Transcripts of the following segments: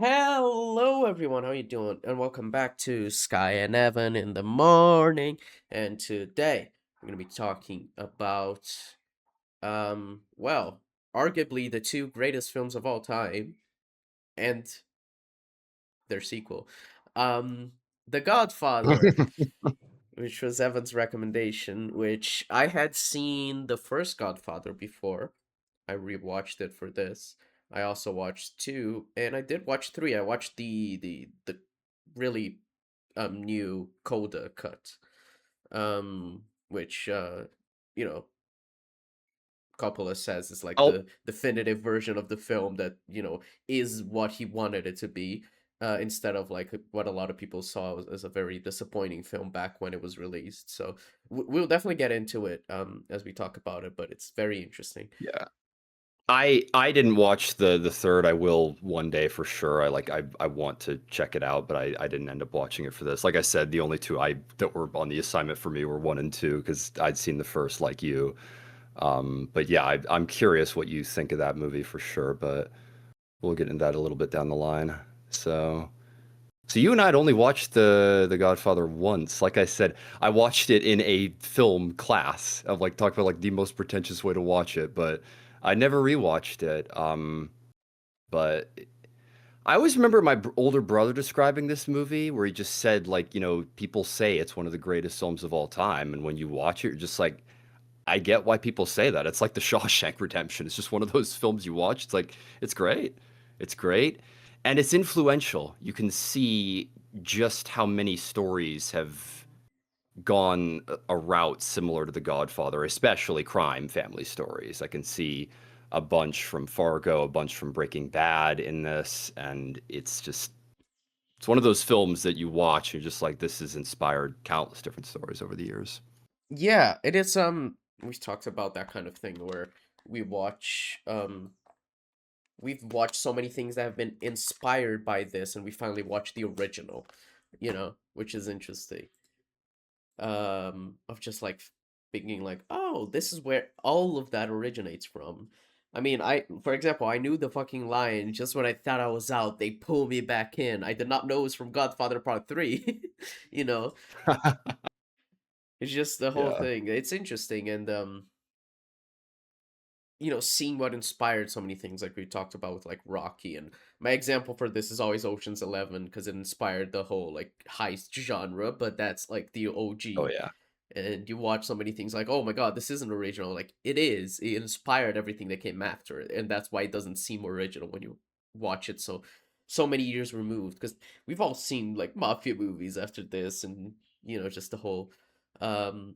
Hello, everyone. How you doing? And welcome back to Skye and Evan in the morning. And today we're going to be talking about, well, arguably the two greatest films of all time and their sequel, um, The Godfather, which was Evan's recommendation. Which I had seen the first Godfather before. I rewatched it for this. I also watched two, and I did watch three. I watched the really new Coda cut, which you know Coppola says is like Oh, the definitive version of the film that is what he wanted it to be. Instead of like what a lot of people saw as a very disappointing film back when it was released. So we'll definitely get into it as we talk about it, but it's very interesting. yeah. I didn't watch the third. I will one day for sure. I want to check it out, but I didn't end up watching it for this. Like I said, the only two I that were on the assignment for me were one and two because I'd seen the first like you. But yeah, I'm curious what you think of that movie for sure, but we'll get into that a little bit down the line. So so you and I had only watched the Godfather once. Like I said, I watched it in a film class of like talk about like the most pretentious way to watch it, but I never rewatched it. But I always remember my older brother describing this movie where he just said like, people say it's one of the greatest films of all time, and when you watch it, you're just like, I get why people say that. It's like The Shawshank Redemption. It's just one of those films you watch. It's like, it's great. It's great. And it's influential. You can see just how many stories have gone a route similar to The Godfather, especially crime family stories. I can see a bunch from Fargo, a bunch from Breaking Bad in this. And it's one of those films that you watch and you're just like, this has inspired countless different stories over the years. Yeah, it is. We talked about that kind of thing where we watch. We've watched so many things that have been inspired by this, and we finally watched the original. Which is interesting. Of just like thinking like, oh, this is where all of that originates from. I mean, for example, I knew the fucking line just when I thought I was out. They pull me back in. I did not know it was from Godfather Part III. you know, it's just the whole Yeah. thing. It's interesting, and seeing what inspired so many things like we talked about with like Rocky, and my example for this is always Ocean's 11 because it inspired the whole like heist genre, but that's like the Oh OG. yeah. And you watch so many things like, oh my god, this isn't original. Like it is. It inspired everything that came after it, and that's why it doesn't seem original when you watch it so many years removed. Because we've all seen like mafia movies after this, and just the whole um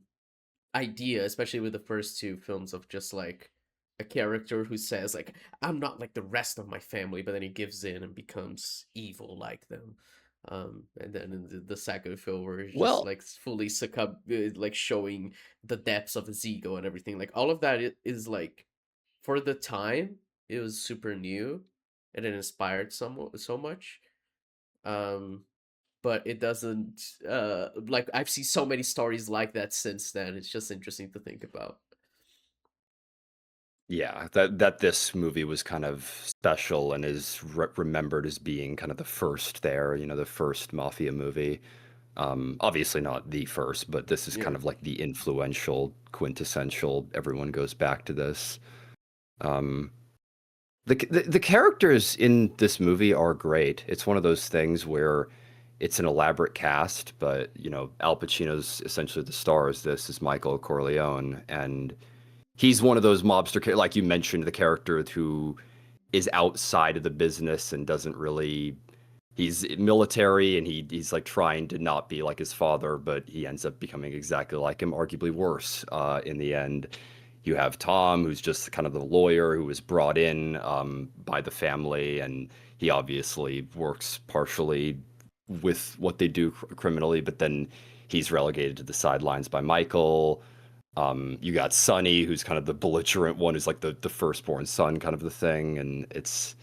idea, especially with the first two films, of just like a character who says like, I'm not like the rest of my family, but then he gives in and becomes evil like them. And then in the second film where he's just Well, like fully succumb, like showing the depths of his ego and everything, like all of that is like, for the time it was super new and it inspired so much. um but it doesn't, like, I've seen so many stories like that since then. It's just interesting to think about. yeah, that this movie was kind of special and is remembered as being kind of the first there, the first mafia movie. Obviously not the first, but this is Yeah. kind of like the influential, quintessential. Everyone goes back to this. Um, the characters in this movie are great. It's one of those things where it's an elaborate cast, but Al Pacino's essentially the star. Is this is Michael Corleone, and he's one of those mobster, like you mentioned, the character who is outside of the business and doesn't really. He's military and he's like trying to not be like his father, but he ends up becoming exactly like him, arguably worse in the end. You have Tom, who's just kind of the lawyer who was brought in by the family, and he obviously works partially with what they do criminally, but then he's relegated to the sidelines by Michael. You got Sonny, who's kind of the belligerent one, who's like the firstborn son, kind of the thing, and it's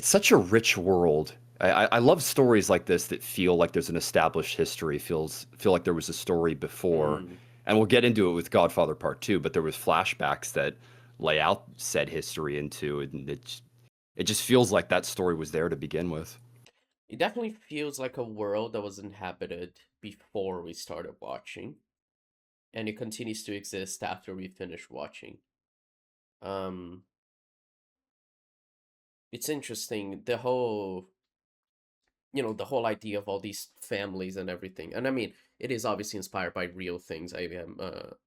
such a rich world. I love stories like this that feel like there's an established history, feel like there was a story before, Mm. and we'll get into it with Godfather Part II. But there was flashbacks that lay out said history into, and It just feels like that story was there to begin with. It definitely feels like a world that was inhabited before we started watching, and it continues to exist after we finish watching. Um, it's interesting the whole idea of all these families and everything. And I mean, it is obviously inspired by real things. I am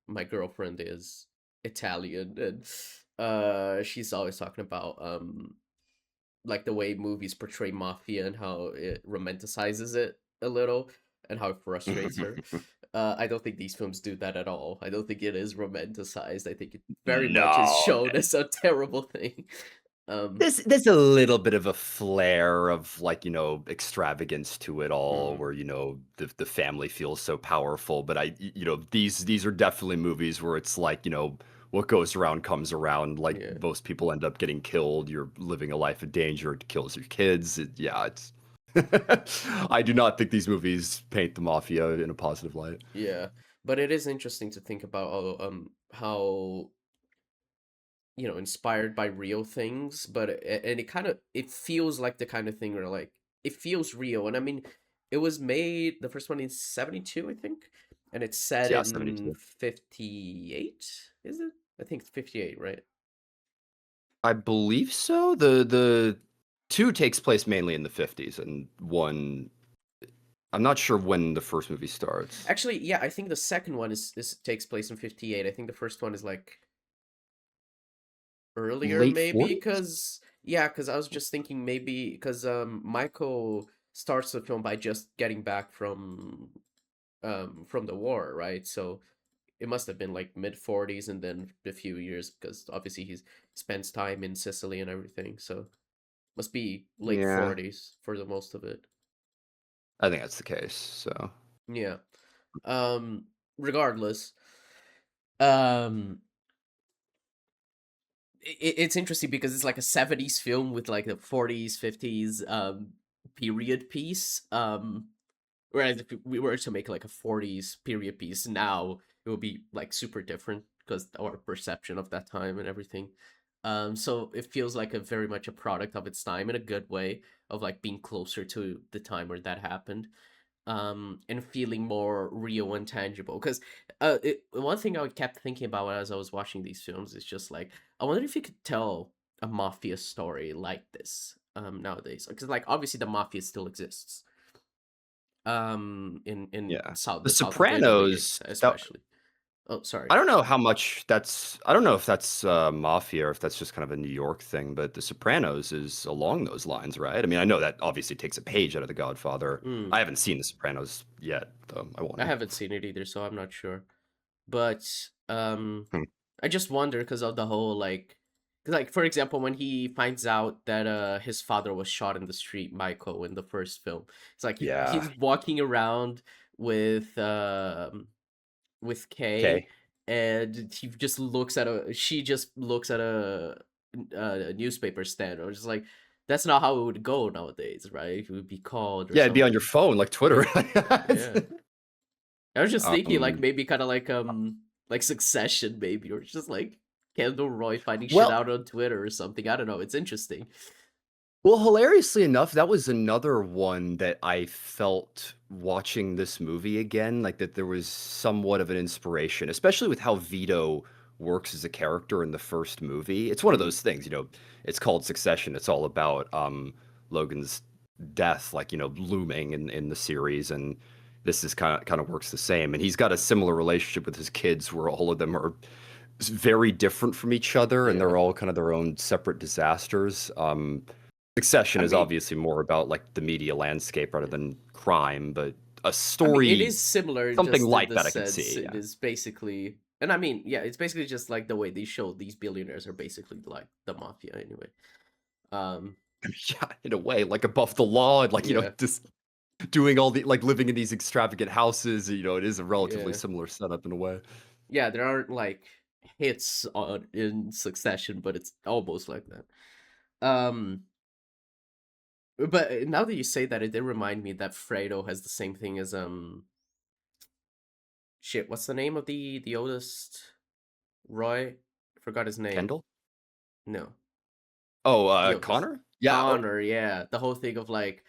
my girlfriend is Italian, and she's always talking about like the way movies portray mafia and how it romanticizes it a little and how it frustrates her. I don't think these films do that at all. I don't think it is romanticized. I think it very much is No, shown as a terrible thing. Um, there's a little bit of a flair of, like, extravagance to it all mm, where, the family feels so powerful, but these are definitely movies where it's like, what goes around comes around, like, yeah, most people end up getting killed, you're living a life of danger, it kills your kids, yeah, it's I do not think these movies paint the mafia in a positive light. yeah. But it is interesting to think about how inspired by real things, but and it feels like the kind of thing where like it feels real. And I mean, it was made the first one in 72, I think, and it's set Yeah, in 72. 58, is it? I think it's 58, right? I believe so. The 2 takes place mainly in the 50s, and 1 I'm not sure when the first movie starts. Actually, yeah, I think the second one is takes place in 58. I think the first one is like earlier Late maybe 40s? because I was just thinking maybe because Michael starts the film by just getting back from the war, right? So it must have been like mid 40s and then a few years because obviously he spends time in Sicily and everything. So must be late Yeah, 40s for the most of it. I think that's the case, so Yeah. Um Regardless, um it's interesting because it's like a 70s film with like a 40s 50s period piece. Whereas if we were to make like a 40s period piece now, it would be like super different because our perception of that time and everything. So it feels like a very much a product of its time in a good way of like being closer to the time where that happened, and feeling more real and tangible. Because one thing I kept thinking about as I was watching these films is just like, I wonder if you could tell a mafia story like this nowadays. Because like obviously the mafia still exists in yeah. South The the south of Italy Sopranos, that especially. Oh, sorry. I don't know how much that's I don't know if that's, mafia or if that's just kind of a New York thing, but The Sopranos is along those lines, right? I mean, I know that obviously takes a page out of The Godfather. Mm, I haven't seen The Sopranos yet, though, I want I to. haven't seen it either, so I'm not sure. But Hmm. I just wonder because of the whole like, 'cause, like for example, when he finds out that his father was shot in the street, Michael, in the first film, it's like Yeah. he's walking around with Kay, Okay. and she just looks at a newspaper stand, or just like that's not how it would go nowadays, right? It would be called or Yeah, it'd be on your something. phone, like Twitter. Yeah, yeah. I was just thinking like Um, maybe kind of like Succession maybe, or just like Kendall Roy finding shit well out on Twitter or something. I don't know. It's interesting. Well, hilariously enough, that was another one that I felt watching this movie again, like that there was somewhat of an inspiration, especially with how Vito works as a character in the first movie. It's one of Mm, those things, it's called Succession. It's all about Logan's death, like, looming in the series, and this is kind of works the same. And he's got a similar relationship with his kids where all of them are very different from each other and yeah. they're all kind of their own separate disasters. Succession I is mean, obviously more about like the media landscape rather yeah. than crime, but a I mean, it story, is similar something just in like the that I could sense see. it Yeah. is basically, and I mean, yeah, it's basically just like the way they show these billionaires are basically like the mafia anyway. Um, Yeah, in a way, like above the law and like, yeah, just doing all the like living in these extravagant houses, it is a relatively yeah, similar setup in a way. yeah. There aren't like hits on in Succession, but it's almost like that. But now that you say that, it did remind me that Fredo has the same thing as shit. What's the name of the oldest Roy? Forgot his name. Kendall? No, Oh, The oldest. Connor? Yeah. Oh, Connor, yeah. The whole thing of like,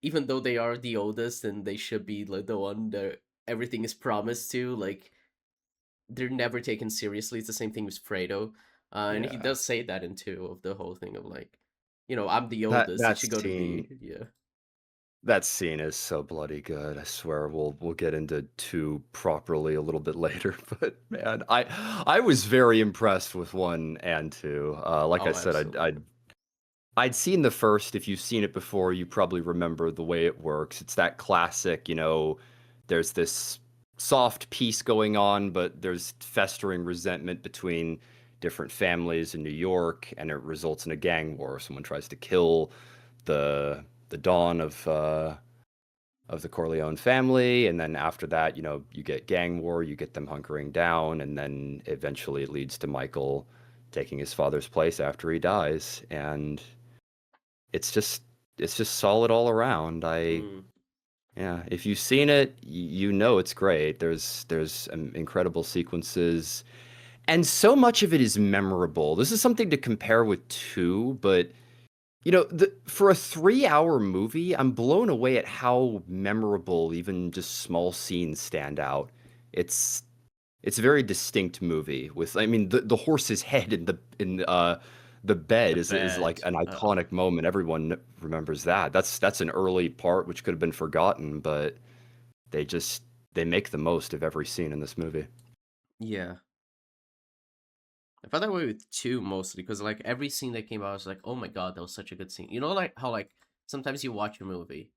even though they are the oldest and they should be like the one that everything is promised to, like they're never taken seriously. It's the same thing with Fredo. And he yeah. does say that in two of the whole thing of like, I'm the That oldest. It that should go to scene me. Yeah. that scene is so bloody good. I swear we'll get into 2 properly a little bit later, but man, I was very impressed with 1 and 2. Like I Oh, said, absolutely. I'd seen the first. If you've seen it before, you probably remember the way it works. It's that classic, there's this soft peace going on, but there's festering resentment between different families in New York, and it results in a gang war. Someone tries to kill the Dawn of the Corleone family, and then after that, you get gang war, you get them hunkering down, and then eventually it leads to Michael taking his father's place after he dies, and it's just it's just solid all around. Mm, Yeah, if you've seen it, you know it's great. There's incredible sequences, and so much of it is memorable. This is something to compare with two, but for a 3-hour movie, I'm blown away at how memorable even just small scenes stand out. It's it's a very distinct movie with, I mean, the horse's head in the bed the is like bed. an iconic moment. Everyone remembers that. That's an early part which could have been forgotten, but they just they make the most of every scene in this movie. Yeah. I felt that way with two mostly because like every scene that came out, I was like, oh my god, that was such a good scene. You know, like how like sometimes you watch a movie,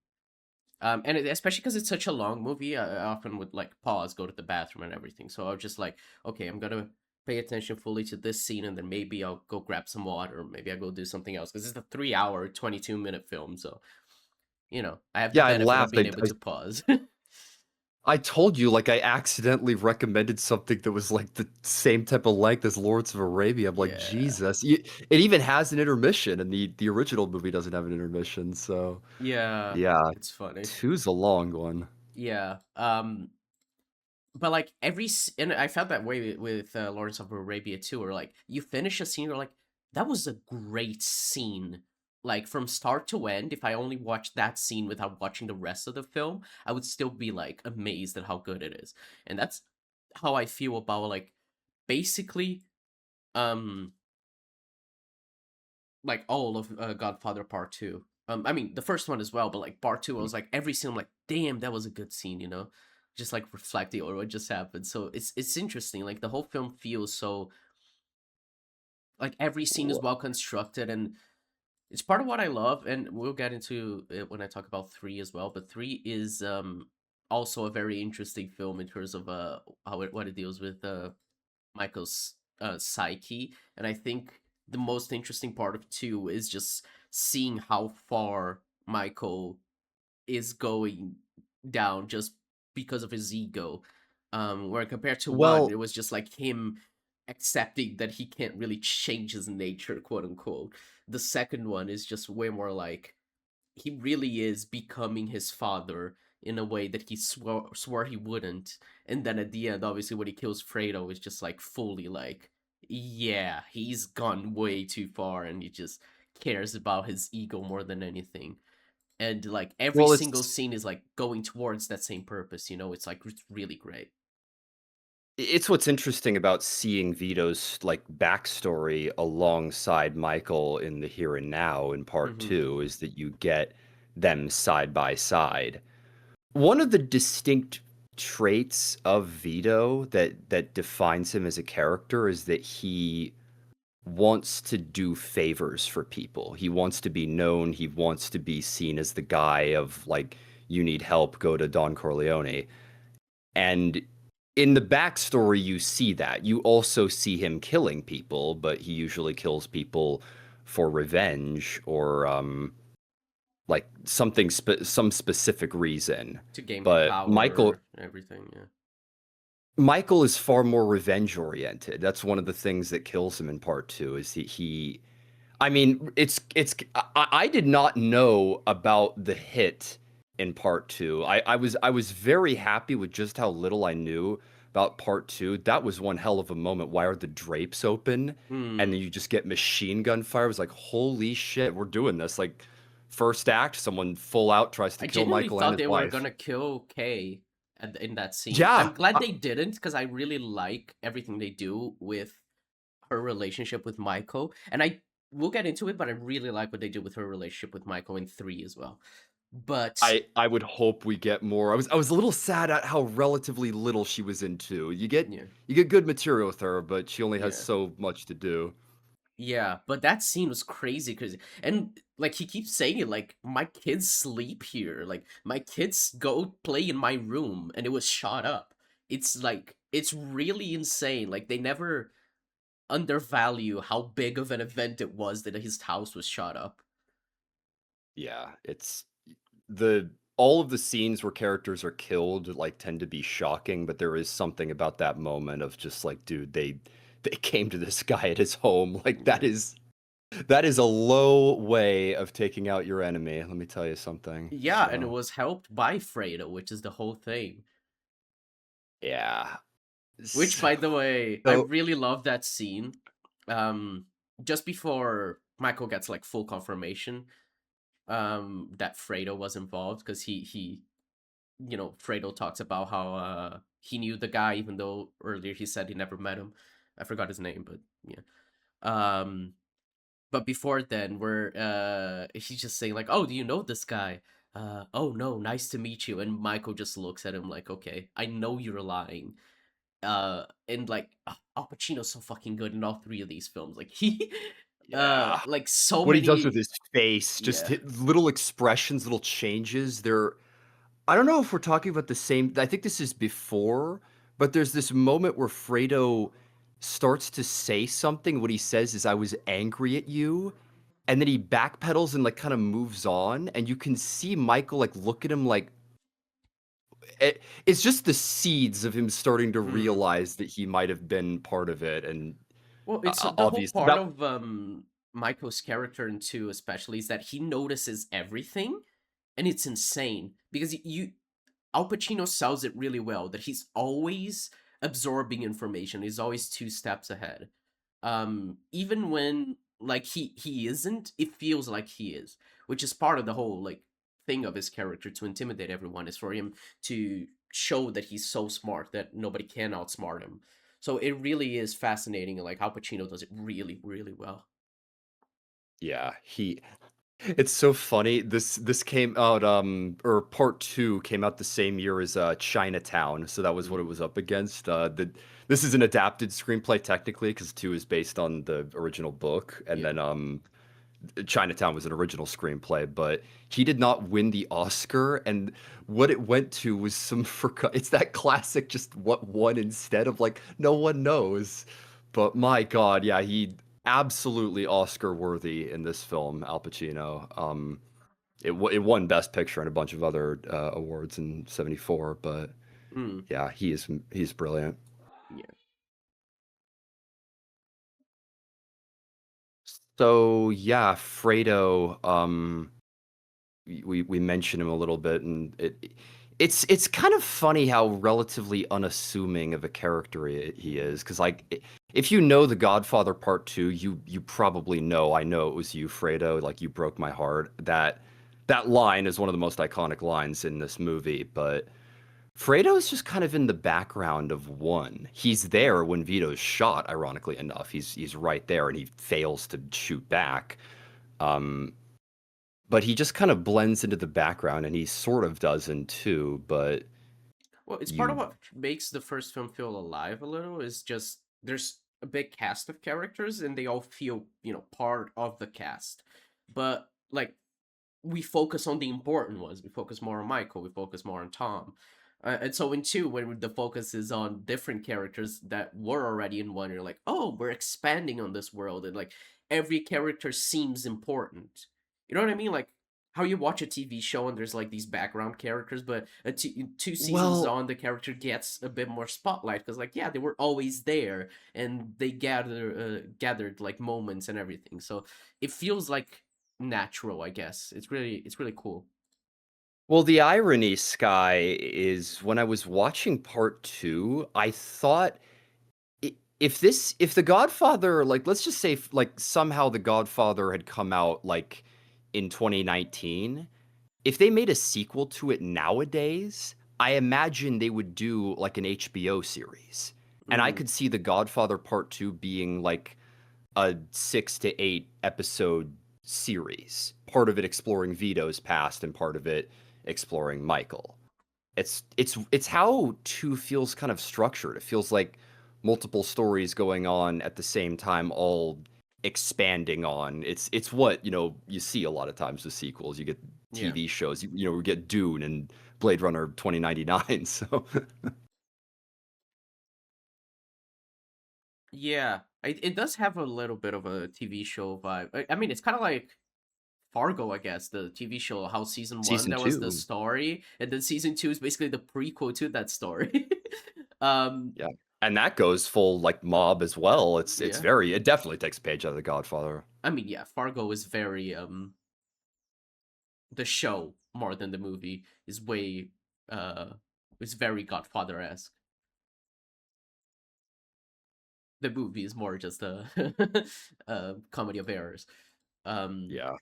and especially because it's such a long movie, I often would like pause, go to the bathroom, and everything. So I was just like, okay, I'm gonna pay attention fully to this scene, and then maybe I'll go grab some water, or maybe I'll go do something else because it's a 3 hour, 22 minute film. So I have the Yeah, I benefit of laughed. being able to pause. I told you, like, I accidentally recommended something that was like the same type of length as Lawrence of Arabia. I'm like, Yeah, Jesus. It even has an intermission, and the original movie doesn't have an intermission. So, yeah, yeah, it's funny. two's a long one. Yeah, but like and I felt that way with Lawrence of Arabia too, where like you finish a scene, you're like, that was a great scene. Like from start to end, if I only watched that scene without watching the rest of the film, I would still be like amazed at how good it is. And that's how I feel about like basically um like all of Godfather Part II. I mean the first one as well, but like Part II, I was like every scene, I'm like, damn, that was a good scene, just like reflecting on what just happened. So it's interesting. Like the whole film feels so like every scene is Wha- well constructed, and it's part of what I love. And we'll get into it when I talk about three as well. But three is also a very interesting film in terms of what it deals with Michael's psyche. And I think the most interesting part of two is just seeing how far Michael is going down just because of his ego. Where compared to one, Well, it was just like him accepting that he can't really change his nature, quote unquote. The second one is just way more like he really is becoming his father in a way that he swore he wouldn't. And then at the end, obviously, when he kills Fredo, it's just like fully like, yeah, he's gone way too far, and he just cares about his ego more than anything. And like every well, single it's scene is like going towards that same purpose. It's like it's really great. it's what's interesting about seeing Vito's like backstory alongside Michael in the here and now in part Hmm. two is that you get them side by side. One of the distinct traits of Vito that defines him as a character is that he wants to do favors for people. He wants to be known, he wants to be seen as the guy of like, you need help, go to Don Corleone. And in the backstory you see that. You also see him killing people, but he usually kills people for revenge or like some specific reason. To gain But power, everything. Yeah. Michael is far more revenge oriented. That's one of the things that kills him in part two. Is he I mean, I did not know about the hit in part two. I was very happy with just how little I knew, about part two, that was one hell of a moment. Why are the drapes open? And Hmm. then you just get machine gun fire. It was like, holy shit, we're doing this. Like, first act, someone full out tries to I kill genuinely Michael and thought his they were wife. gonna kill Kay in that scene. Yeah, I'm glad they didn't because I really like everything they do with her relationship with Michael, and I we'll get into it, but I really like what they do with her relationship with Michael in 3 as well. But I would hope we get more. I was a little sad at how relatively little she was in two. yeah, You get good material with her, but she only has yeah. so much to do. Yeah, but that scene was crazy, and like he keeps saying it, like my kids sleep here, like my kids go play in my room, and it was shot up. It's like it's really insane. Like they never undervalue how big of an event it was that his house was shot up. Yeah, it's the all of the scenes where characters are killed like tend to be shocking, but there is something about that moment of just like, dude, they came to this guy at his home. Like Yeah, that is a low way of taking out your enemy. Let me tell you something. yeah, and it So was helped by Fredo, which is the whole thing. yeah. Which, So, by the way, I so really love that scene. Um, just before Michael gets like full confirmation that Fredo was involved because he Fredo talks about how he knew the guy even though earlier he said he never met him. I forgot his name, but yeah. Um but before then where he's just saying like, "Oh, do you know this guy?" "Oh no, nice to meet you." And Michael just looks at him like, "Okay, I know you're lying." And like Al Pacino's so fucking good in all three of these films. Like he yeah. like so What he does with many his face, just yeah. little expressions, little changes. I don't know if we're talking about the same. I think this is before, but there's this moment where Fredo starts to say something. What he says is, "I was angry at you," and then he backpedals and like kind of moves on, and you can see Michael like look at him like it's just the seeds of him starting to Mm. realize that he might have been part of it, and Well, it's the whole obviously part that of Michael's character in 2 especially is that he notices everything and it's insane because Al Pacino sells it really well that he's always absorbing information. He's always 2 steps ahead. Even when like he isn't, it feels like he is, which is part of the whole like thing of his character to intimidate everyone is for him to show that he's so smart that nobody can outsmart him. So it really is fascinating, like how Pacino does it really, really well. yeah, he it's so funny. This came out, or part two came out the same year as Chinatown, so that was what it Mm, was up against. This is an adapted screenplay technically because two is based on the original book, and yeah. then Chinatown was an original screenplay, but he did not win the Oscar, and what it went to was some it's that classic just what won instead of like no one knows. But my God, yeah, he absolutely Oscar worthy in this film, Al Pacino. It won Best Picture and a bunch of other awards in '74, but Mm, yeah, he's brilliant. yeah. So yeah, Fredo. We mentioned him a little bit, and it's kind of funny how relatively unassuming of a character he is. Because like, if you know The Godfather Part II, you probably know. I know it was you, Fredo. Like you broke my heart. That line is one of the most iconic lines in this movie. But Fredo's just kind of in the background of one. He's Mm. there when Vito's shot. Ironically enough, he's right there, and he fails to shoot back. Um, but he just kind of blends into the background, and he sort of does in two, but Well, it's part of you what makes the first film feel alive a little is just there's a big cast of characters and they all feel, part of the cast. But like we focus on the important ones. We focus more on Michael. We focus more on Tom. And so in 2, when the focus is on different characters that were already in 1, you're like, oh, we're expanding on this world, and like every character seems important. You know what I mean? Like how you watch a TV show and there's like these background characters, but 2 seasons well, on, the character gets a bit more spotlight because, like, yeah, they were always there and they gathered like moments and everything. So it feels like natural, I guess. It's really cool. Well, the irony, Skye, is when I was watching part two, I thought if the Godfather, like, let's just say like somehow the Godfather had come out like in 2019, if they made a sequel to it nowadays, I imagine they would do like an HBO series. And I Mm, could see the Godfather Part 2 being like a 6 to 8 episode series. Part of it exploring Vito's past and part of it exploring Michael. It's how 2 feels kind of structured. It feels like multiple stories going on at the same time, all expanding on. It's what, you see a lot of times with sequels. You get yeah. TV shows, we get Dune and Blade Runner 2099. So Yeah. It does have a little bit of a TV show vibe. I mean, it's kind of like Fargo, I guess, the TV show, how season one, season that was the 2, story, and then season two is basically the prequel to that story. um, yeah. And that goes full like mob as well. yeah. It definitely takes a page out of The Godfather. I mean, yeah, Fargo is very, the show more than the movie is way, uh, is very Godfather-esque. The movie is more just a, comedy of errors. Um, Yeah.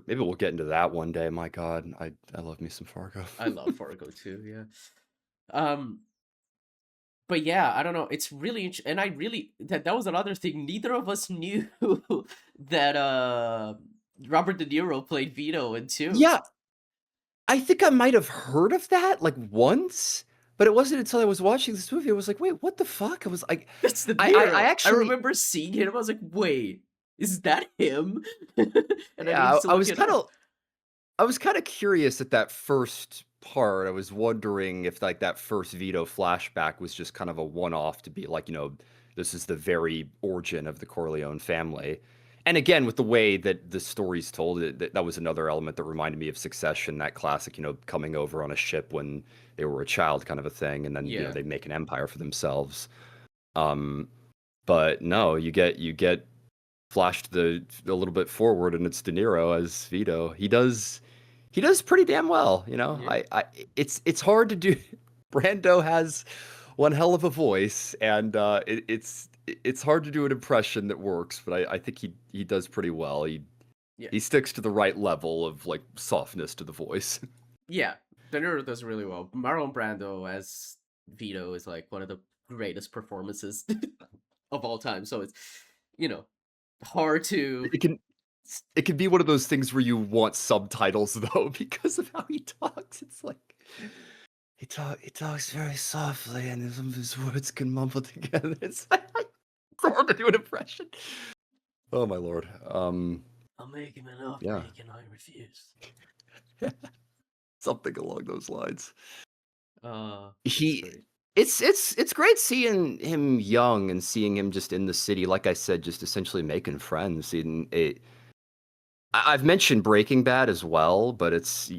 Maybe we'll get into that one day. My God, I love me some Fargo. I love Fargo too, yeah. Um, but yeah, I don't know. It's really and I really that was another thing. Neither of us knew that Robert De Niro played Vito in two. Yeah, I think I might have heard of that like once, but it wasn't until I was watching this movie I was like, "Wait, what the fuck?" I was like, That's De I Niro. I actually, remember seeing him. I was like, wait, is that him? And I needed yeah, to look it up. I was kind of curious at that first part. I was wondering if like that first Vito flashback was just kind of a one-off to be like, this is the very origin of the Corleone family. And again, with the way that the story's told, that was another element that reminded me of Succession, that classic, coming over on a ship when they were a child kind of a thing, and then, Yeah, they make an empire for themselves. Um, but no, you get flashed a little bit forward, and it's De Niro as Vito. He does pretty damn well, yeah, it's hard to do. Brando has one hell of a voice, and it's hard to do an impression that works, but I think he does pretty well. He yeah, he sticks to the right level of like softness to the voice. yeah. De Niro does really well. Marlon Brando as Vito is like one of the greatest performances of all time. So it's, you know, hard to. It can it can be one of those things where you want subtitles though because of how he talks. It's like he talks very softly, and some of his words can mumble together. It's hard to do an impression. Oh my lord. I'll make him an offer Yeah, he cannot refuse. something along those lines. It's He great. it's great seeing him young and seeing him just in the city, like I said, just essentially making friends. I've mentioned Breaking Bad as well, but it's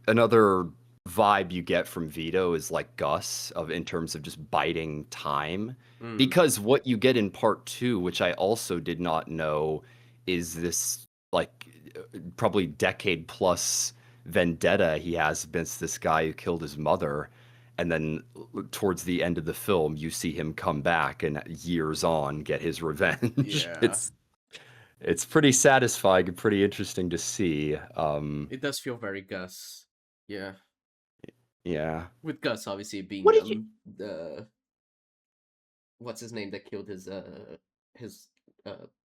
another vibe you get from Vito is like Gus of in terms of just biding time. Mm, Because what you get in part two, which I also did not know, is this like probably decade plus vendetta he has against this guy who killed his mother. And then towards the end of the film, you see him come back and years on get his revenge. yeah, It's pretty satisfying and pretty interesting to see. it does feel very Gus. Yeah, Yeah. with Gus obviously What being did you the what's his name that killed his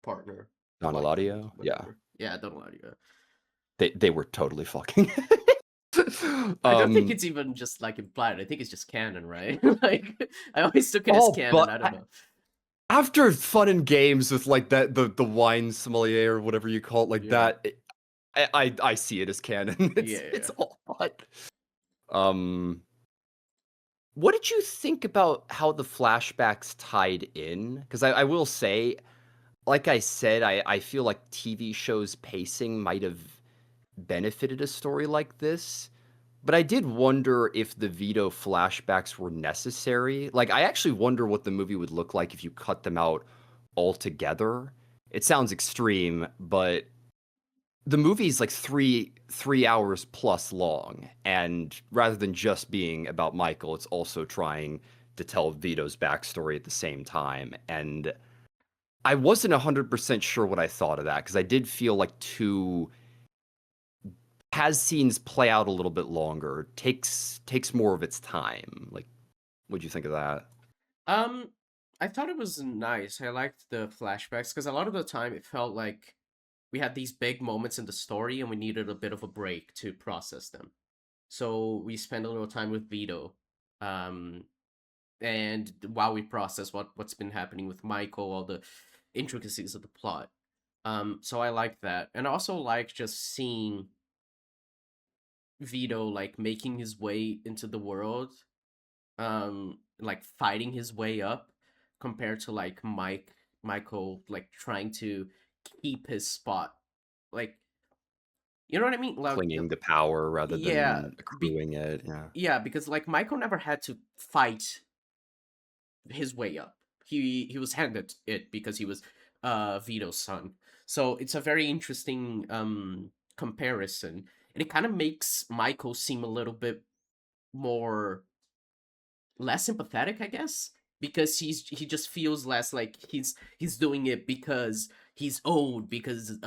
partner, Don wife, Eladio? Yeah. whatever. Yeah, I don't know. Yeah. They were totally fucking. I don't think um it's even just like implied. I think it's just canon, right? Like I always took it as oh, canon. but I don't know. after fun and games with like that the wine sommelier or whatever you call it like Yeah, that, I see it as canon. yeah, It's yeah. all fun. Um what did you think about how the flashbacks tied in? Because I will say, like I said, I feel like TV shows pacing might have benefited a story like this. But I did wonder if the Vito flashbacks were necessary. Like, I actually wonder what the movie would look like if you cut them out altogether. It sounds extreme, but the movie's like three hours plus long, and rather than just being about Michael, it's also trying to tell Vito's backstory at the same time. And I wasn't 100% sure what I thought of that because I did feel like two has scenes play out a little bit longer, takes more of its time. Like, what'd you think of that? Um, I thought it was nice. I liked the flashbacks because a lot of the time it felt like we had these big moments in the story and we needed a bit of a break to process them. So we spent a little time with Vito, um, and while we process what's been happening with Michael, all the intricacies of the plot. So I like that, and I also like just seeing Vito like making his way into the world, like fighting his way up, compared to like Michael like trying to keep his spot, like you know what I mean? Like, Clinging to power rather yeah, than accruing it. Yeah. yeah, because like Michael never had to fight his way up. He was handed it because he was Vito's son. So it's a very interesting comparison. And it kind of makes Michael seem a little bit more less sympathetic, I guess, because he just feels less like he's doing it because he's old, because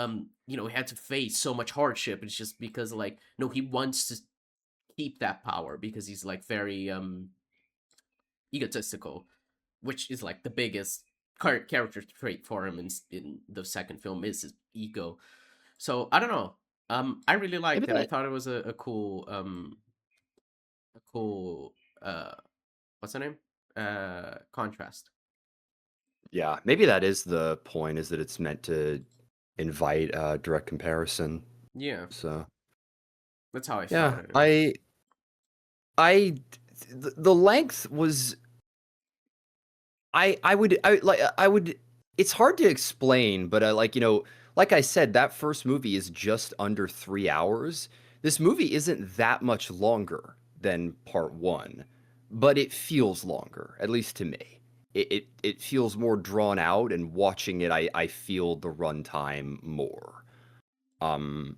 he had to face so much hardship. It's just because like no, he wants to keep that power because he's like very egotistical, which is like the biggest character trait for him in the second film is his ego. So I don't know. I really Maybe liked it. I that thought it was a cool what's the name? Contrast. Yeah, maybe that is the point, is that it's meant to invite direct comparison. Yeah, So that's how I felt yeah, anyway. the length was I would it's hard to explain, but like like I said, that first movie is just under 3 hours. This movie isn't that much longer than part one, but it feels longer, at least to me. It feels more drawn out, and watching it, I feel the runtime more. Um,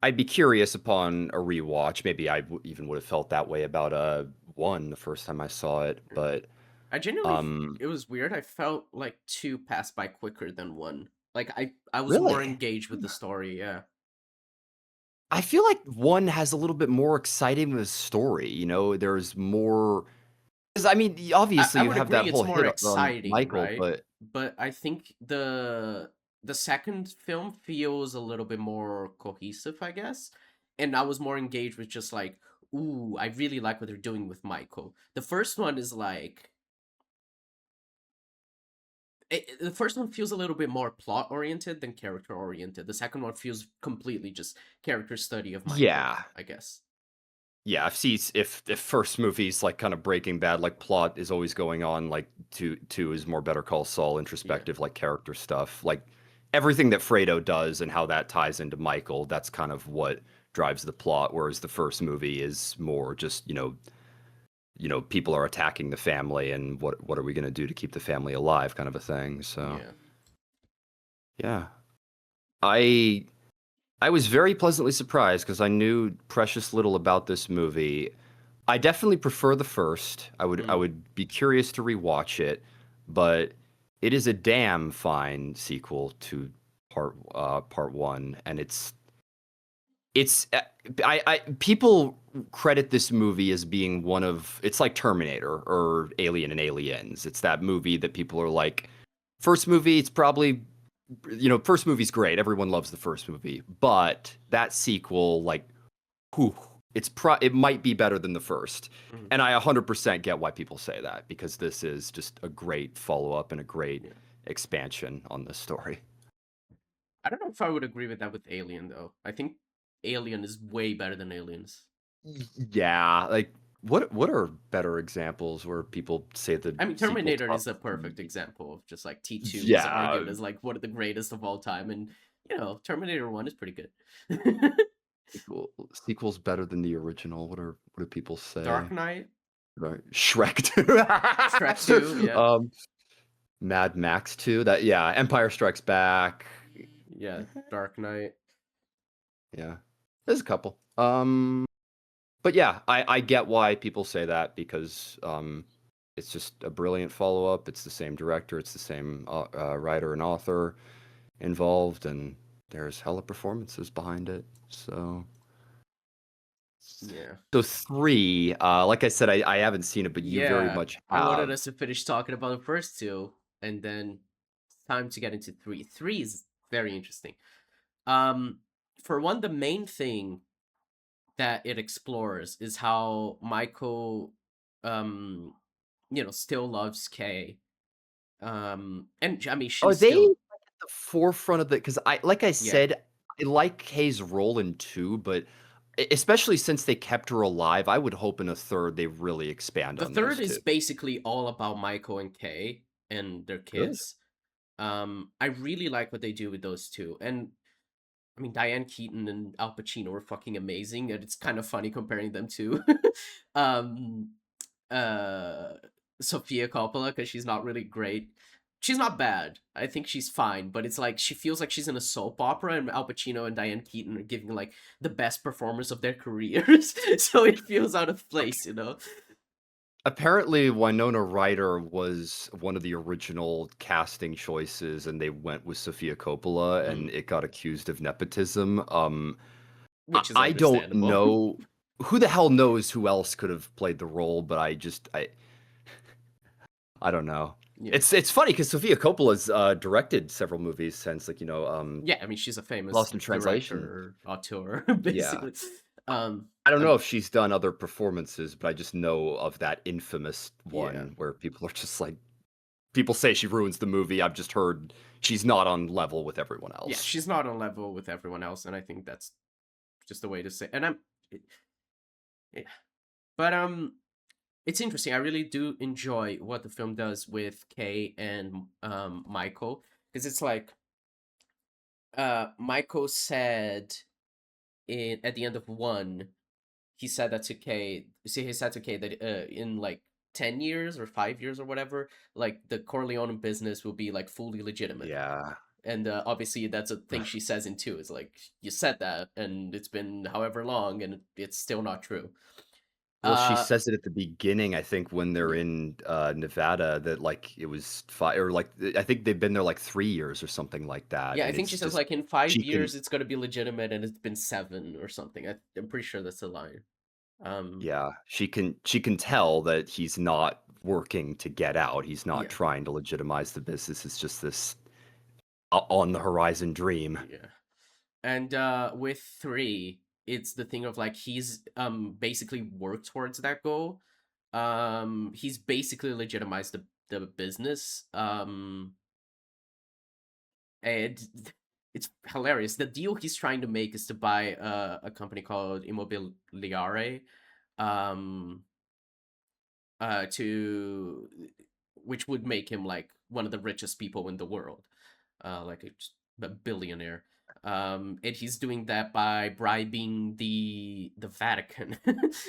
I'd be curious upon a rewatch. Maybe even would have felt that way about one the first time I saw it, Yeah. but I genuinely, um, it was weird. I felt like two passed by quicker than one. Like I was more really, engaged with the story. Yeah. I feel like one has a little bit more exciting of a story. There's more. Because I mean, obviously I you would have that agree it's whole more hit on exciting, Michael, right? but But I think the second film feels a little bit more cohesive, I guess. And I was more engaged with just like, ooh, I really like what they're doing with Michael. The first one is like the first one feels a little bit more plot oriented than character oriented. The second one feels completely just character study of Michael, yeah, I guess. yeah. If first movies like kind of Breaking Bad, like plot is always going on, like two is more Better Call Saul, Yeah. introspective, like character stuff, like everything that Fredo does and how that ties into Michael. That's kind of what drives the plot. Whereas the first movie is more just people are attacking the family, and what are we going to do to keep the family alive, kind of a thing. So Yeah. yeah, I I was very pleasantly surprised because I knew precious little about this movie. I definitely prefer the first. I Mm. would be curious to rewatch it, but it is a damn fine sequel to part one, and it's I people credit this movie as being one of, it's like Terminator or Alien and Aliens. It's that movie that people are like, first movie, it's probably, first movie's great. Everyone loves the first movie, but that sequel, like, whew, it might be better than the first. Mm. And I 100% get why people say that, because this is just a great follow up and a great Yeah. expansion on this story. I don't know if I would agree with that with Alien though. I think Alien is way better than Aliens. Yeah, like what are better examples where people say the I mean, sequel Terminator is top? a perfect example of just like T2 is Yeah, argued as like one of the greatest of all time, and Terminator 1 is pretty good. sequel's better than the original. What do people Dark say? Knight, Right. Shrek Shrek 2, 2. yeah. Mad Max 2. That, yeah, Empire Strikes Back. Yeah, Dark Knight. Yeah. There's a couple. But yeah, I get why people say that because it's just a brilliant follow-up. It's the same director, it's the same writer and author involved, and there's hella performances behind it. So Yeah. so three, like I said, I haven't seen it, but you very Yeah. much I wanted have. us to finish talking about the first two, and then it's time to get into three. Three is very interesting. Um, for one, the main thing that it explores is how Michael, um, still loves Kay. And I mean, Are she's they like, still, at the forefront of the? Because like I yeah. said, I like Kay's role in 2, but especially since they kept her alive, I would hope in a third they really expand The on third those is 2. basically all about Michael and Kay and their Good. kids. I really like what they do with those two, and I mean, Diane Keaton and Al Pacino were fucking amazing, and it's kind of funny comparing them to um, uh, Sofia Coppola because she's not really great. She's not bad. I think she's fine, but it's like she feels like she's in a soap opera, and Al Pacino and Diane Keaton are giving like the best performance of their careers, so it feels out of place, you know? Apparently, Winona Ryder was one of the original casting choices, and they went with Sofia Coppola, and Mm, it got accused of nepotism. which is I don't understandable. know who the hell knows who else could have played the role, but I don't know. Yeah. It's funny because Sofia Coppola's directed several movies since, like, Yeah, I mean, she's a famous Lost in Translation. director, auteur, Yeah. basically. Um, I don't know um, if she's done other performances, but I just know of that infamous yeah. one where people are just like, people say she ruins the movie. I've just heard she's not on level with everyone Yeah, else. she's not on level with everyone else, and I think that's just the way to say. And yeah. But it's interesting. I really do enjoy what the film does with Kay and Michael, because it's like Michael said in at the end of one, he said that to Kay. See, he said to Kay that in like 10 years or 5 years or whatever, like the Corleone business will be like fully legitimate. Yeah. And obviously, that's a thing she says in two. Is like you said that, and it's been however long, and it's still not true. Well, she Uh, says it at the beginning, I think, when they're yeah, in Nevada, that like it was 5 or like I think they've been there like 3 years or something like that, yeah. I and think she it's says just like in five she can. years it's gonna be legitimate, and it's been 7 or something. I'm pretty sure that's a line. Um, Yeah, she can tell that he's not working to get out. He's not yeah, trying to legitimize the business. It's just this on the horizon dream. yeah. And with three, it's the thing of like he's basically worked towards that goal. He's basically legitimized the business. And it's hilarious. The deal he's trying to make is to buy a company called Immobiliare, um, to which would make him like one of the richest people in the world, like a billionaire. And he's doing that by bribing the Vatican.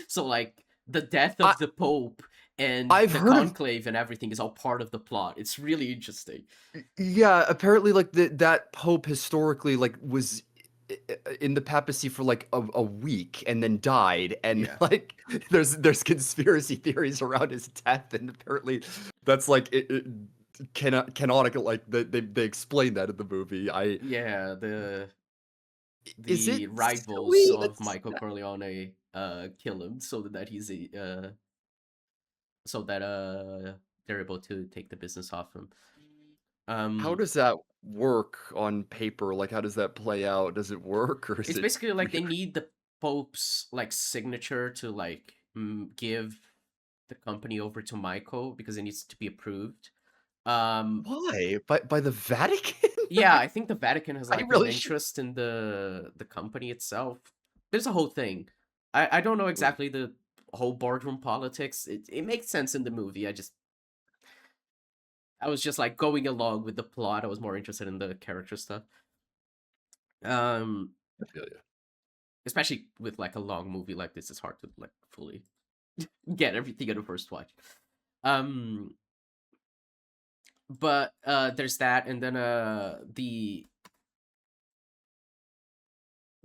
So like the death I of the Pope and I've the heard of. conclave and everything is all part of the plot. It's really interesting. Yeah, apparently, like, that pope historically, like, was in the papacy for, like, a week and then died, and, Yeah. like, there's conspiracy theories around his death, and apparently that's, like, canonical, like, they explain that in the movie. I Yeah, Is it the rivals silly? of That's Michael Corleone kill him so that he's a so that they're able to take the business off him. how Um does that work on paper? Like, how does that play out? Does it work, or is it's it basically like they weird? need the Pope's like signature to like give the company over to Michael because it needs to be approved. Um Why? By the Vatican? yeah, I think the Vatican has I like an really should. interest in the company itself. There's a whole thing. I don't know exactly the whole boardroom politics. It makes sense in the movie. I was just like going along with the plot. I was more interested in the character stuff. Um, I feel you. especially with like a long movie like this, it's hard to like fully get everything in the first watch. Um, but there's that, and then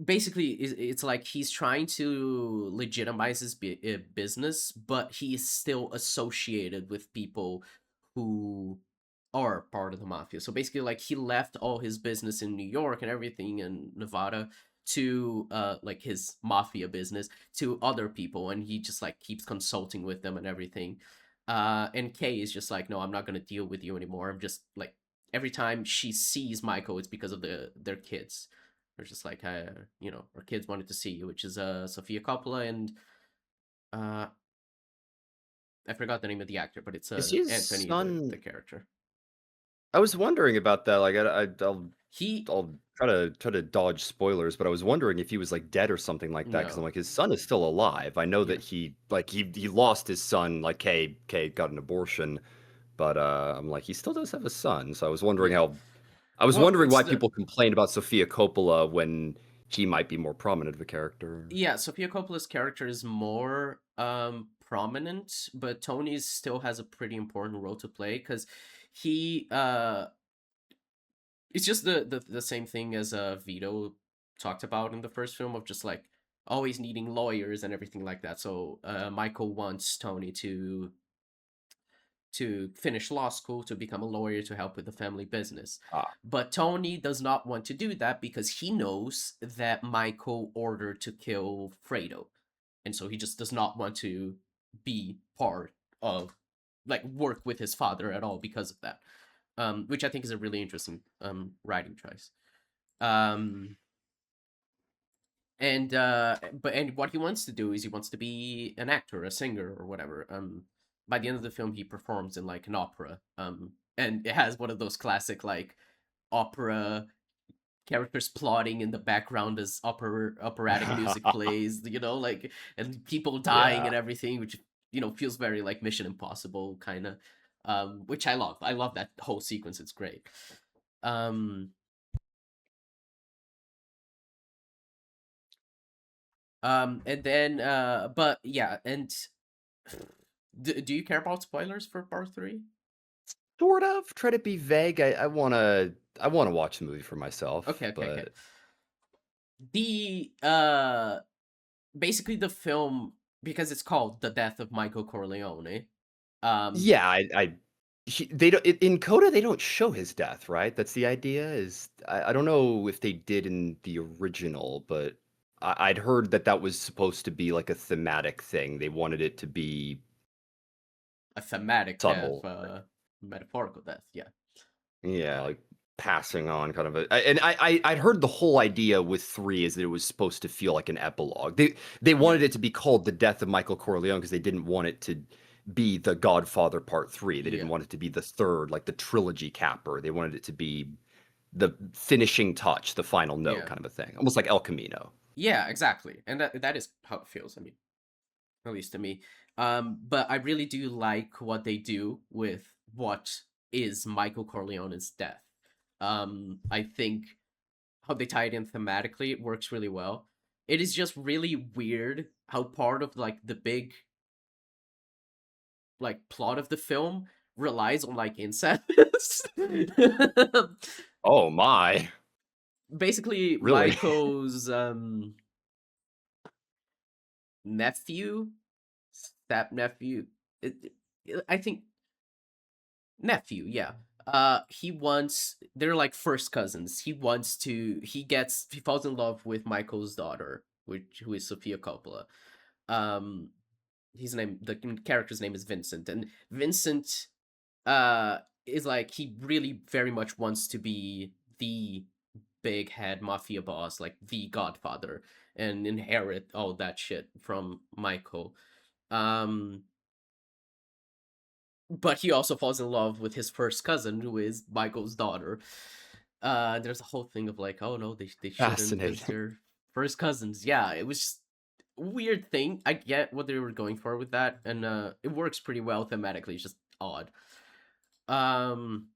basically it's like he's trying to legitimize his business, but he is still associated with people who are part of the mafia. So basically, like, he left all his business in New York and everything in Nevada to like his mafia business to other people, and he just like keeps consulting with them and everything. And Kay is just like, no, I'm not gonna deal with you anymore. I'm just like, every time she sees Michael, it's because of their kids. They're just like, our kids wanted to see you, which is Sofia Coppola and uh I forgot the name of the actor, but it's Is his Anthony, the son? character. I was wondering about that. Like, He I'll try to dodge spoilers, but I was wondering if he was like dead or something like that. Because I'm no, like, his son is still alive. I know yeah, that he lost his son. Like, Kay got an abortion, but I'm like, he still does have a son. So yeah. I was Well, wondering it's why the people complained about Sofia Coppola when she might be more prominent of a character. yeah. Sofia Coppola's character is more prominent, but Tony still has a pretty important role to play because he it's just the same thing as Vito talked about in the first film of just like always needing lawyers and everything like that. So Michael wants Tony to finish law school, to become a lawyer, to help with the family business. Ah, But Tony does not want to do that because he knows that Michael ordered to kill Fredo. And so he just does not want to be part of, like, work with his father at all because of that. Which I think is a really interesting writing choice. Um, and what he wants to do is he wants to be an actor, a singer, or whatever. By the end of the film, he performs in like an opera. And it has one of those classic like opera characters plotting in the background as operatic music plays, like, and people dying yeah. and everything, which feels very like Mission Impossible kind of. Which I love. I love that whole sequence. It's great. Um, and then but yeah, and do you care about spoilers for part three? Sort of. Try to be vague. I wanna watch the movie for myself, Okay, okay, okay. but The basically the film, because it's called The Death of Michael Corleone. Um, yeah, they don't in Coda, they don't show his death, right? That's the idea is I don't know if they did in the original, but I'd heard that that was supposed to be like a thematic thing. They wanted it to be a thematic death, subtle. metaphorical death. Yeah, Yeah, like passing on kind of and I'd heard the whole idea with 3 is that it was supposed to feel like an epilogue. They yeah, wanted it to be called The Death of Michael Corleone because they didn't want it to be the Godfather Part 3. They didn't yeah, want it to be the third, like the trilogy capper. They wanted it to be the finishing touch, the final note yeah, kind of a thing. Almost like El Camino. yeah. Exactly, and that is how it feels. I mean, at least to me. But I really do like what they do with what is Michael Corleone's death. I think how they tie it in thematically, it works really well. It is just really weird how part of like the big like plot of the film relies on like incest. Oh my. Basically, Really? Michael's nephew, step nephew, I think nephew, yeah. He wants, they're like first cousins. He falls in love with Michael's daughter, who is Sofia Coppola. Um, the character's name is Vincent, and Vincent is like, he really very much wants to be the big head mafia boss, like the Godfather, and inherit all that shit from Michael. Um, but he also falls in love with his first cousin, who is Michael's daughter. There's a whole thing of like, oh no, they shouldn't, because Fascinating. they're first cousins. Yeah, it was just a weird thing. I get what they were going for with that, and it works pretty well thematically. It's just odd. Um,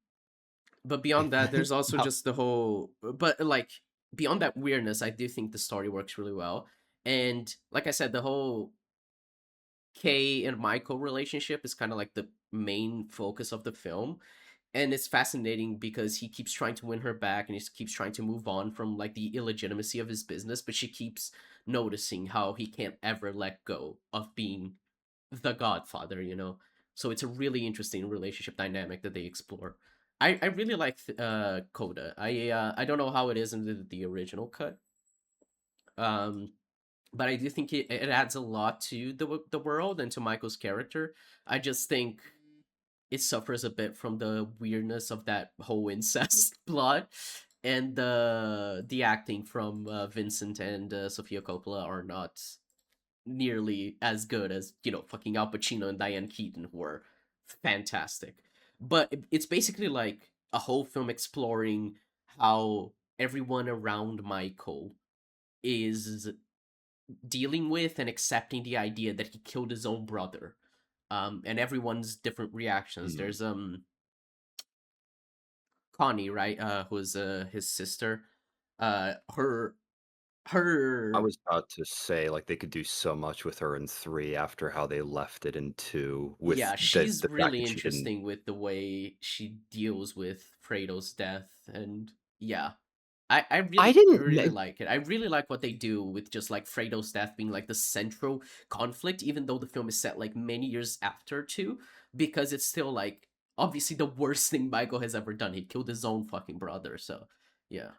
but beyond that, there's also Now, just the whole. But like beyond that weirdness, I do think the story works really well. And like I said, the whole Kay and Michael relationship is kind of like the main focus of the film. and it's fascinating because he keeps trying to win her back and he keeps trying to move on from like the illegitimacy of his business, but she keeps noticing how he can't ever let go of being the Godfather, you know. So it's a really interesting relationship dynamic that they explore. I really like Coda. I don't know how it is in the original cut, um, but I do think it adds a lot to the world and to Michael's character. I just think it suffers a bit from the weirdness of that whole incest plot, and the acting from Vincent and Sofia Coppola are not nearly as good as, you know, fucking Al Pacino and Diane Keaton, who were fantastic. But it's basically like a whole film exploring how everyone around Michael is dealing with and accepting the idea that he killed his own brother. And everyone's different reactions. Mm. There's Connie, right? Who's his sister. Her I her was about to say, like, they could do so much with her in 3 after how they left it in 2 with Yeah, she's the fact really that she didn't. interesting with the way she deals with Fredo's death, and yeah, I I really didn't really kn like it. I really like what they do with just like Fredo's death being like the central conflict, even though the film is set like many years after too, because it's still like obviously the worst thing Michael has ever done. He killed his own fucking brother. So yeah.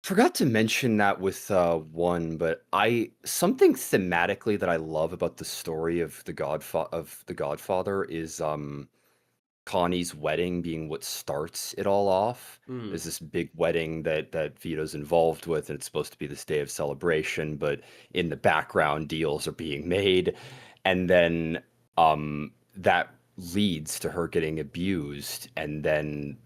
forgot to mention that with, 1, but I something thematically that I love about the story of The Godfather is, Connie's wedding being what starts it all off. Mm, There's this big wedding that Vito's involved with, and it's supposed to be this day of celebration, but in the background, deals are being made, and then that leads to her getting abused, and then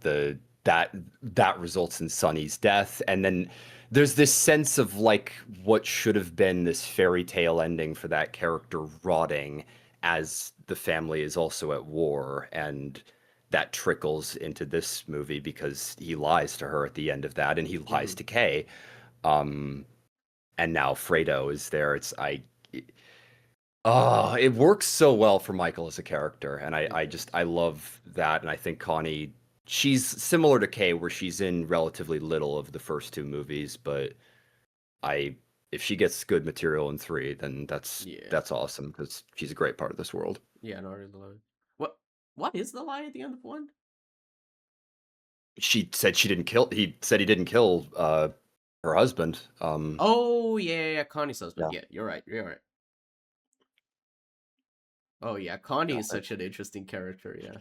that results in Sonny's death, and then there's this sense of like what should have been this fairy tale ending for that character rotting as the family is also at war, and that trickles into this movie because he lies to her at the end of that, and he lies mm-hmm. to Kay. Um, and now Fredo is there. Oh, it works so well for Michael as a character, and It I does. love that, and I think Connie, she's similar to Kay, where she's in relatively little of the first two movies, but I if she gets good material in 3, then Yeah. that's awesome because she's a great part of this world. Yeah, no, I really love it. What what is the lie at the end of one? She said she didn't kill. He said he didn't kill her husband. Oh yeah, yeah, yeah, Connie's husband. Yeah, Yeah, you're right. You're right. Oh yeah, Connie yeah, is such an interesting character. Yeah,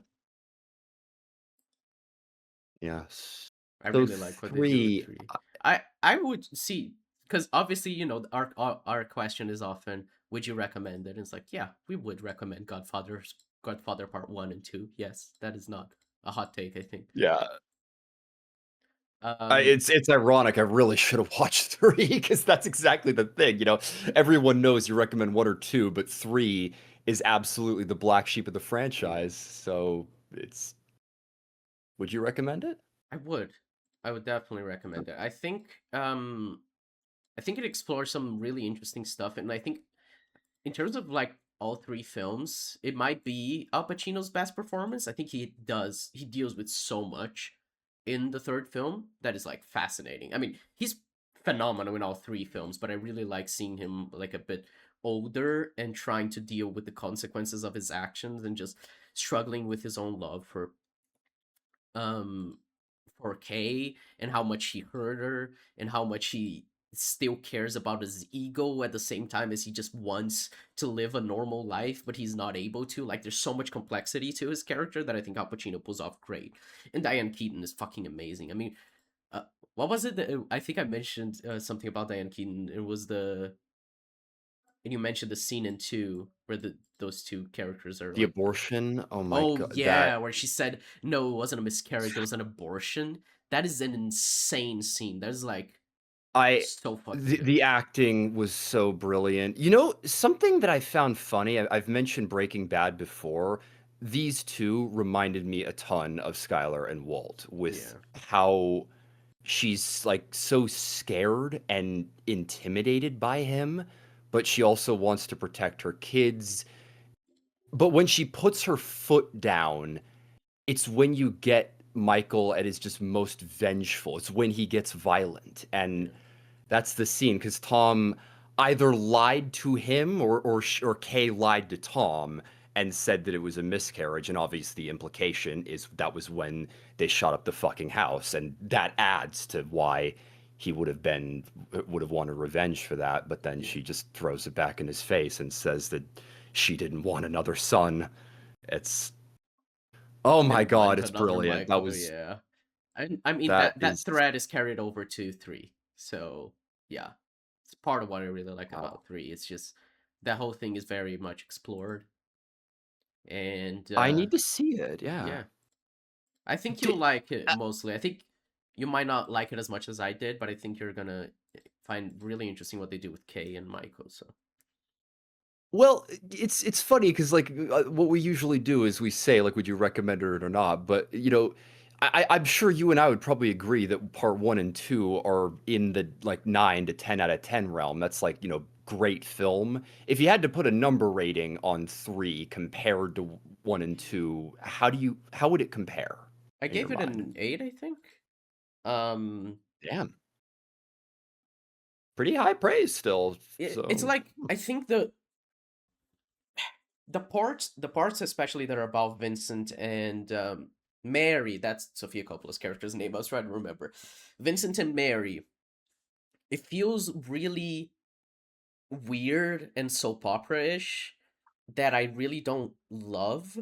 yes. I So really like what they do with 3, 3. I would see, because obviously, you know, our question is often, would you recommend it? And it's like, yeah, we would recommend Godfather Part 1 and 2. Yes, that is not a hot take, I think. yeah. Um, It's ironic. I really should have watched 3 because that's exactly the thing. Everyone knows you recommend 1 or 2, but 3 is absolutely the black sheep of the yeah, franchise. So it's. Would you recommend it? I would. I would definitely recommend it. I think it explores some really interesting stuff, and I think in terms of like all three films, it might be Al Pacino's best performance. I think he deals with so much in the third film that is like fascinating. I mean, he's phenomenal in all three films, but I really like seeing him like a bit older and trying to deal with the consequences of his actions and just struggling with his own love um for Kay and how much he hurt her and how much he still cares about his ego at the same time as he just wants to live a normal life, but he's not able to. Like, there's so much complexity to his character that I think Al Pacino pulls off great. And Diane Keaton is fucking amazing. I mean, uh, what was it that I think I mentioned something about Diane Keaton? It was and you mentioned the scene in two where those two characters are The like, abortion. Oh my oh god, yeah, where she said no, it wasn't a miscarriage, it was an abortion. That is an insane scene. That is like I so fucking the good. the acting was so brilliant. Something that I found funny, I've mentioned Breaking Bad before. These 2 reminded me a ton of Skylar and Walt with Yeah. how she's, like, so scared and intimidated by him, but she also wants to protect her kids. But when she puts her foot down it's when you get Michael at his just most vengeful. It's when he gets violent, and Yeah. that's the scene because Tom either lied to him or Kay lied to Tom and said that it was a miscarriage. And obviously, the implication is that was when they shot up the fucking house, and that adds to why he would have wanted revenge for that. But then Yeah. she just throws it back in his face and says that she didn't want another son. It's oh my Didn't god, want it's another brilliant. That Michael, was yeah. I mean that that is thread is carried over to 3. So, yeah. It's part of what I really like oh, about 3. It's just that whole thing is very much explored and I need to see it. Yeah. yeah. I think you'll Di- like it mostly. I think you might not like it as much as I did, but I think you're gonna find really interesting what they do with Kay and Michael. So Well, it's funny because like what we usually do is we say like, would you recommend it or not? But I'm sure you and I would probably agree that part one and two are in the like 9 to 10 out of 10 realm. That's like great film. If you had to put a number rating on three compared to one and two, how would it compare I in your gave it mind? an 8, I think. Um, Damn, pretty high praise still. it's So like I think the parts especially that are about Vincent and Mary. That's Sofia Coppola's character's name. I was trying to remember. Vincent and Mary. It feels really weird and soap opera-ish that I really don't love.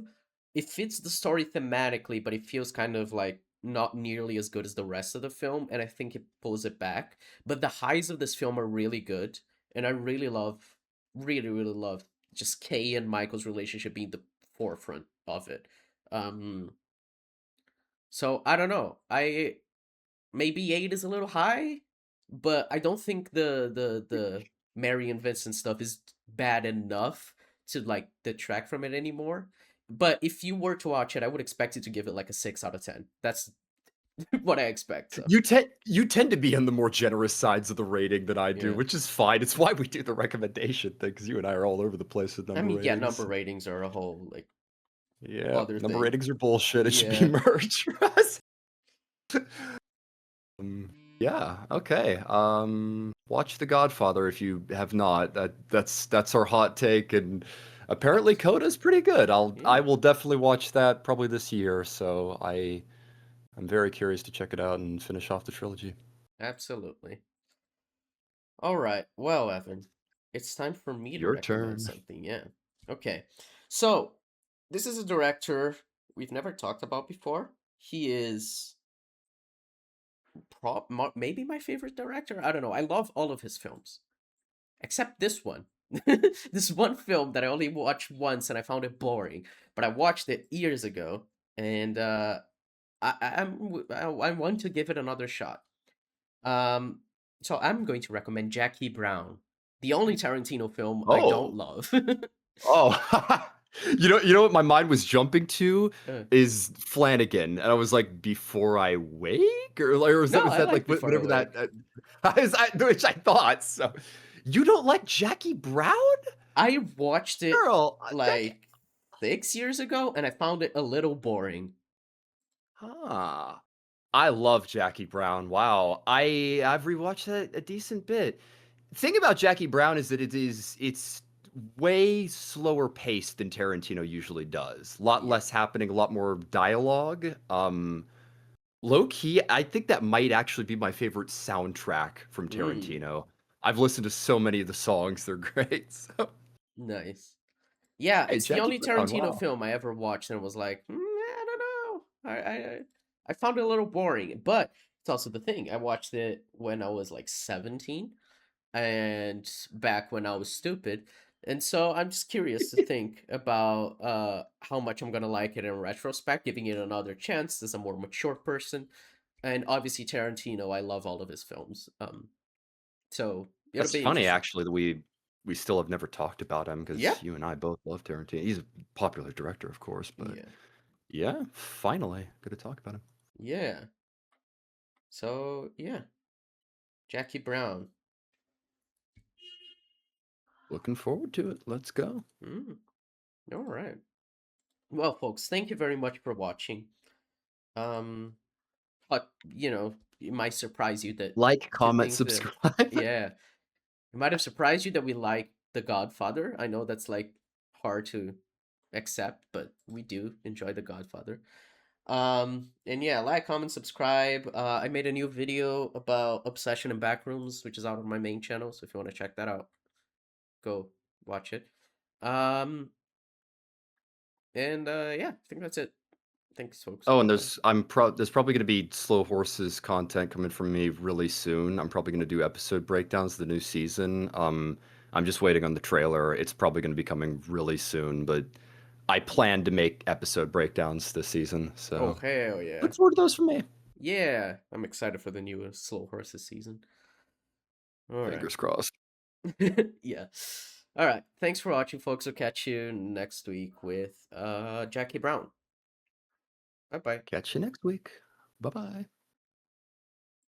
It fits the story thematically, but it feels kind of like not nearly as good as the rest of the film, and I think it pulls it back. But the highs of this film are really good, and I really love just Kay and Michael's relationship being the forefront of it. Um, so I don't know. I maybe 8 is a little high, but I don't think the Mary and Vincent stuff is bad enough to like detract from it anymore. But if you were to watch it, I would expect you to give it like a 6 out of 10. That's what I expect. So you tend to be on the more generous sides of the rating than I do, yeah, which is fine. It's why we do the recommendation thing because you and I are all over the place with I number mean, yeah, number ratings. ratings are a whole like Yeah, other number thing. ratings are bullshit. It should be Yeah, merged for us. Yeah, okay. Watch The Godfather if you have not. That's our hot take, and apparently that's Coda's pretty good. I yeah, will definitely watch that probably this year. So I'm very curious to check it out and finish off the trilogy. absolutely. All right. Well, Evan, it's time for me to Your recommend turn. something. Yeah. Okay. So, this is a director we've never talked about before. He is maybe my favorite director. I don't know. I love all of his films except this one. This one film that I only watched once and I found it boring, but I watched it years ago and I want to give it another shot. Um, so I'm going to recommend Jackie Brown, the only Tarantino film I don't Oh, love. oh. You know what my mind was jumping to Uh, is Flanagan, and I was like, "Before I wake," or was that no, was I that like like Before I whatever that Wake. which I thought. So, you don't like Jackie Brown, I watched it girl? Jackie. like 6 years ago, and I found it a little boring. Huh. I love Jackie Brown. Wow, I've rewatched that a decent bit. Thing about Jackie Brown is that it's way slower paced than Tarantino usually does. A lot Yeah. less happening, a lot more dialogue. Low key, I think that might actually be my favorite soundtrack from Mm, Tarantino. I've listened to so many of the songs; they're great. So, nice. Yeah, hey, it's the Jackie only Brown, Tarantino wow. film I ever watched and was like, I don't know. I found it a little boring, but it's also the thing. I watched it when I was like 17 and back when I was stupid. And so I'm just curious to think about how much I'm gonna like it in retrospect, giving it another chance as a more mature person. And obviously Tarantino, I love all of his films. So it'll That's be funny, interesting. actually, that we still have never talked about him Yeah. because you and I both love Tarantino. He's a popular director, of course, but Yeah. yeah, finally, good to talk about him. Yeah. So yeah, Jackie Brown. Looking forward to it. Let's go. Mm, all right. Well, folks, thank you very much for watching. Um, but it might surprise you that Like, two comment, things that, subscribe. yeah, it might have surprised you that we like The Godfather. I know that's like hard to accept, but we do enjoy The Godfather. And yeah, like, comment, subscribe. I made a new video about Obsession and Backrooms, which is out on my main channel. So if you want to check that out, go watch it. Um, and yeah, I think that's it. Thanks, folks. Oh, and Bye. there's probably gonna be Slow Horses content coming from me really soon. I'm probably gonna do episode breakdowns of the new season. I'm just waiting on the trailer. It's probably gonna be coming really soon, but I plan to make episode breakdowns this season, Oh, so hell yeah. look forward to those from me. Yeah, I'm excited for the new Slow Horses season. All right. Fingers crossed. Yeah. All right. Thanks for watching, folks. I'll catch you next week with Jackie Brown. Bye bye. Catch you next week. Bye bye.